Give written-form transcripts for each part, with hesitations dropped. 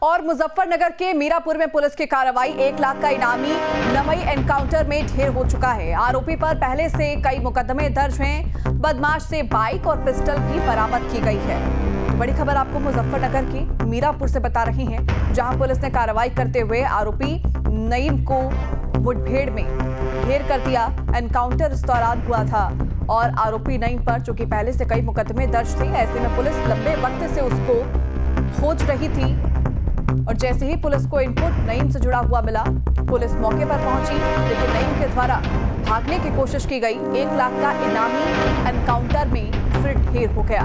और मुजफ्फरनगर के मीरापुर में पुलिस की कार्रवाई 1 लाख का इनामी नमई एनकाउंटर में ढेर हो चुका है। आरोपी पर पहले से कई मुकदमे दर्ज हैं। बदमाश से बाइक और पिस्टल भी बरामद की गई है। बड़ी खबर आपको मुजफ्फरनगर की मीरापुर से बता रही हैं, जहां पुलिस ने कार्रवाई करते हुए आरोपी नईम को मुठभेड़ में ढेर कर दिया। एनकाउंटर इस दौरान हुआ था और आरोपी नईम पर चूंकि पहले से कई मुकदमे दर्ज थे, ऐसे में पुलिस लंबे वक्त से उसको खोज रही थी और जैसे ही पुलिस को इनपुट नईम से जुड़ा हुआ मिला, पुलिस मौके पर पहुंची, लेकिन नईम के द्वारा भागने की कोशिश की गई। 1 लाख का इनामी एनकाउंटर में फिर ढेर हो गया।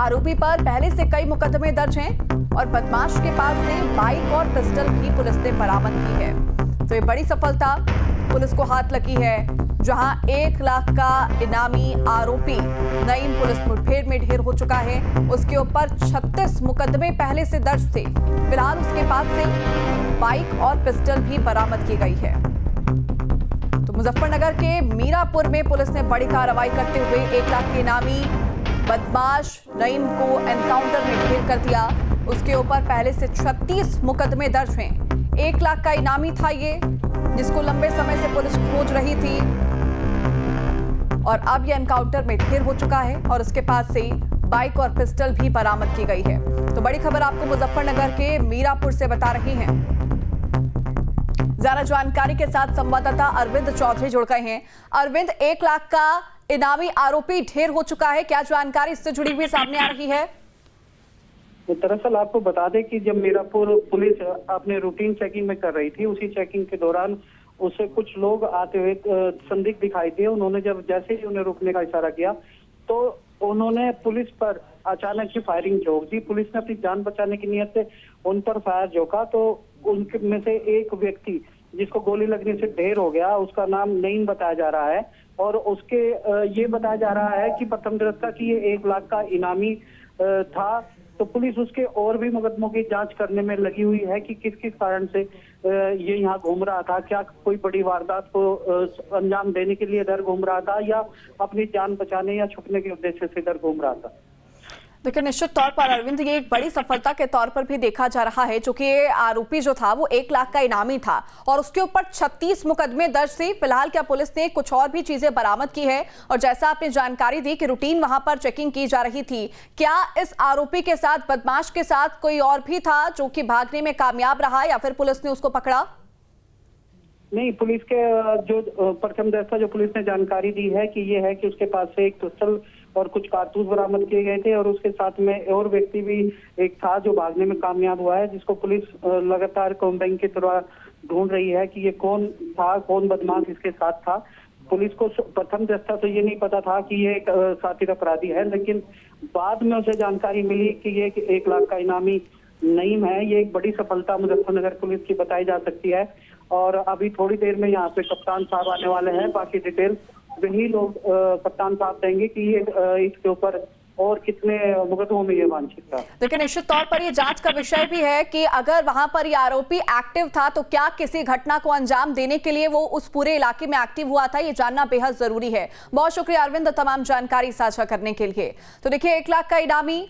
आरोपी पर पहले से कई मुकदमे दर्ज हैं और बदमाश के पास से बाइक और पिस्टल भी पुलिस ने बरामद की है। तो ये बड़ी सफलता पुलिस को हाथ लगी है, जहां 1 लाख का इनामी आरोपी नईम पुलिस मुठभेड़ में ढेर हो चुका है। उसके ऊपर 36 मुकदमे पहले से दर्ज थे। फिलहाल उसके पास से बाइक और पिस्टल भी बरामद की गई है। तो मुजफ्फरनगर के मीरापुर में पुलिस ने बड़ी कार्रवाई करते हुए 1 लाख के इनामी बदमाश नईम को एनकाउंटर में ढेर कर दिया। उसके ऊपर पहले से 36 मुकदमे दर्ज हैं। 1 लाख का इनामी था ये, जिसको लंबे समय से पुलिस खोज रही थी और अब यह एनकाउंटर में ढेर हो चुका है और उसके पास से बाइक और पिस्टल भी बरामद की गई है। तो बड़ी खबर आपको मुजफ्फरनगर के मीरापुर से बता रही हैं। ज्यादा जानकारी के साथ संवाददाता अरविंद चौधरी जुड़ गए हैं। अरविंद, 1 लाख का इनामी आरोपी ढेर हो चुका है, क्या जानकारी इससे जुड़ी हुई सामने आ रही है? दरअसल आपको बता दें कि जब मीरापुर पुलिस अपने रूटीन चेकिंग में कर रही थी, उसी चेकिंग के दौरान उसे कुछ लोग आते हुए संदिग्ध दिखाई दिए। उन्होंने जैसे ही उन्हें रोकने का इशारा किया तो उन्होंने पुलिस पर अचानक से फायरिंग झोंक दी। पुलिस ने अपनी जान बचाने की नियत से उन पर फायर झोंका तो उनके में से एक व्यक्ति जिसको गोली लगने से ढेर हो गया, उसका नाम नईम बताया जा रहा है और उसके ये बताया जा रहा है कि प्रथम दृष्टया की ये 1 लाख का इनामी था। तो पुलिस उसके और भी मुकदमों की जांच करने में लगी हुई है कि किस किस कारण से ये यहाँ घूम रहा था। क्या कोई बड़ी वारदात को अंजाम देने के लिए इधर घूम रहा था या अपनी जान बचाने या छुपने के उद्देश्य से इधर घूम रहा था। देखिए, निश्चित तौर पर अरविंद, ये एक बड़ी सफलता के तौर पर भी देखा जा रहा है, क्योंकि आरोपी जो था वो 1 लाख का इनामी था और उसके ऊपर 36 मुकदमे दर्ज थे। फिलहाल क्या पुलिस ने कुछ और भी चीजें बरामद की है और जैसा आपने जानकारी दी कि रूटीन वहां पर चेकिंग की जा रही थी, क्या इस आरोपी के साथ, बदमाश के साथ कोई और भी था जो कि भागने में कामयाब रहा या फिर पुलिस ने उसको पकड़ा? नहीं, पुलिस के जो प्रथम दृष्टया जो पुलिस ने जानकारी दी है कि ये है कि उसके पास से एक पिस्टल और कुछ कारतूस बरामद किए गए थे और उसके साथ में और व्यक्ति भी एक था जो भागने में कामयाब हुआ है, जिसको पुलिस लगातार कोम्बिंग की तरह ढूंढ रही है कि ये कौन था, कौन बदमाश इसके साथ था। पुलिस को प्रथम दृष्टया तो ये नहीं पता था कि ये एक शातिर अपराधी है, लेकिन बाद में उसे जानकारी मिली कि ये 1 लाख का इनामी नईम है। ये एक बड़ी सफलता मुजफ्फरनगर पुलिस की बताई जा सकती है और अभी थोड़ी देर में यहाँ पे कप्तान साहब आने वाले हैं। बाकी डिटेल वही लोग कप्तान साहब देंगे कि ये इसके ऊपर और कितने मुकदमों में ये वांछित था। लेकिन निश्चित तौर पर ये जांच का विषय भी है कि अगर वहां पर ये आरोपी एक्टिव था तो क्या किसी घटना को अंजाम देने के लिए वो उस पूरे इलाके में एक्टिव हुआ था, ये जानना बेहद जरूरी है। बहुत शुक्रिया अरविंद तमाम जानकारी साझा करने के लिए। तो देखिए, 1 लाख का इनामी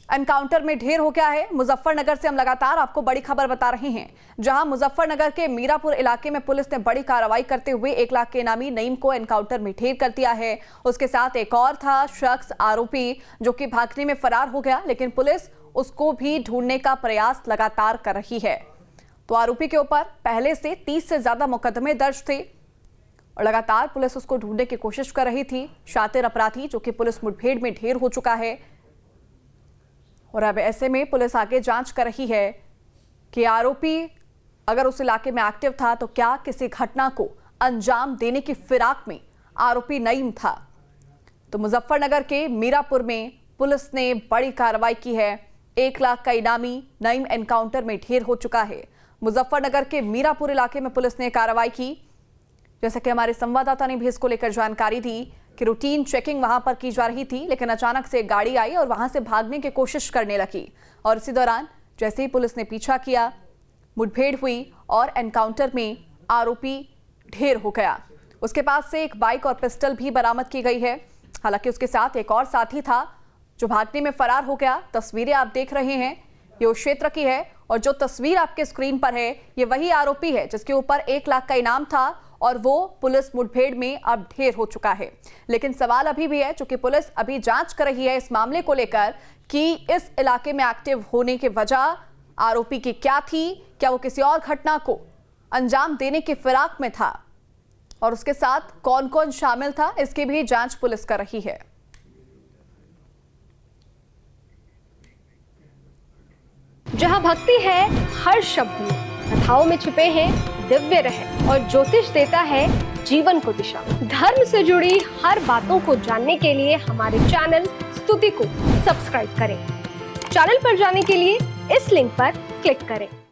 एनकाउंटर में ढेर हो गया है। मुजफ्फरनगर से हम लगातार आपको बड़ी खबर बता रहे हैं, जहां मुजफ्फरनगर के मीरापुर इलाके में पुलिस ने बड़ी कार्रवाई करते हुए 1 लाख के इनामी नईम को एनकाउंटर में ढेर कर दिया है। उसके साथ एक और था शख्स आरोपी जो कि भागने में फरार हो गया, लेकिन पुलिस उसको भी ढूंढने का प्रयास लगातार कर रही है। तो आरोपी के ऊपर पहले से 30 से ज्यादा मुकदमे दर्ज थे और लगातार पुलिस उसको ढूंढने की कोशिश कर रही थी। शातिर अपराधी जो कि पुलिस मुठभेड़ में ढेर हो चुका है और अब ऐसे में पुलिस आगे जांच कर रही है कि आरोपी अगर उस इलाके में एक्टिव था तो क्या किसी घटना को अंजाम देने की फिराक में आरोपी नईम था। तो मुजफ्फरनगर के मीरापुर में पुलिस ने बड़ी कार्रवाई की है। 1 लाख का इनामी नईम एनकाउंटर में ढेर हो चुका है। मुजफ्फरनगर के मीरापुर इलाके में पुलिस ने कार्रवाई की, जैसा कि हमारे संवाददाता ने भी इसको लेकर जानकारी दी कि रूटीन चेकिंग वहां पर की जा रही थी, लेकिन अचानक से एक गाड़ी आई और वहां से भागने की कोशिश करने लगी और इसी दौरान जैसे ही पुलिस ने पीछा किया, मुठभेड़ हुई और एनकाउंटर में आरोपी ढेर हो गया। उसके पास से एक बाइक और पिस्टल भी बरामद की गई है। हालांकि उसके साथ एक और साथी था जो भागने में फरार हो गया। तस्वीरें आप देख रहे हैं ये उस क्षेत्र की है और जो तस्वीर आपके स्क्रीन पर है ये वही आरोपी है जिसके ऊपर 1 लाख का इनाम था और वो पुलिस मुठभेड़ में अब ढेर हो चुका है। लेकिन सवाल अभी भी है, चूंकि पुलिस अभी जांच कर रही है इस मामले को लेकर कि इस इलाके में एक्टिव होने की वजह आरोपी की क्या थी, क्या वो किसी और घटना को अंजाम देने की फिराक में था और उसके साथ कौन कौन शामिल था, इसकी भी जांच पुलिस कर रही है। जहां भक्ति है हर शब्द में, कथाओं में छुपे हैं दिव्य रहस्य और ज्योतिष देता है जीवन को दिशा। धर्म से जुड़ी हर बातों को जानने के लिए हमारे चैनल स्तुति को सब्सक्राइब करें। चैनल पर जाने के लिए इस लिंक पर क्लिक करें।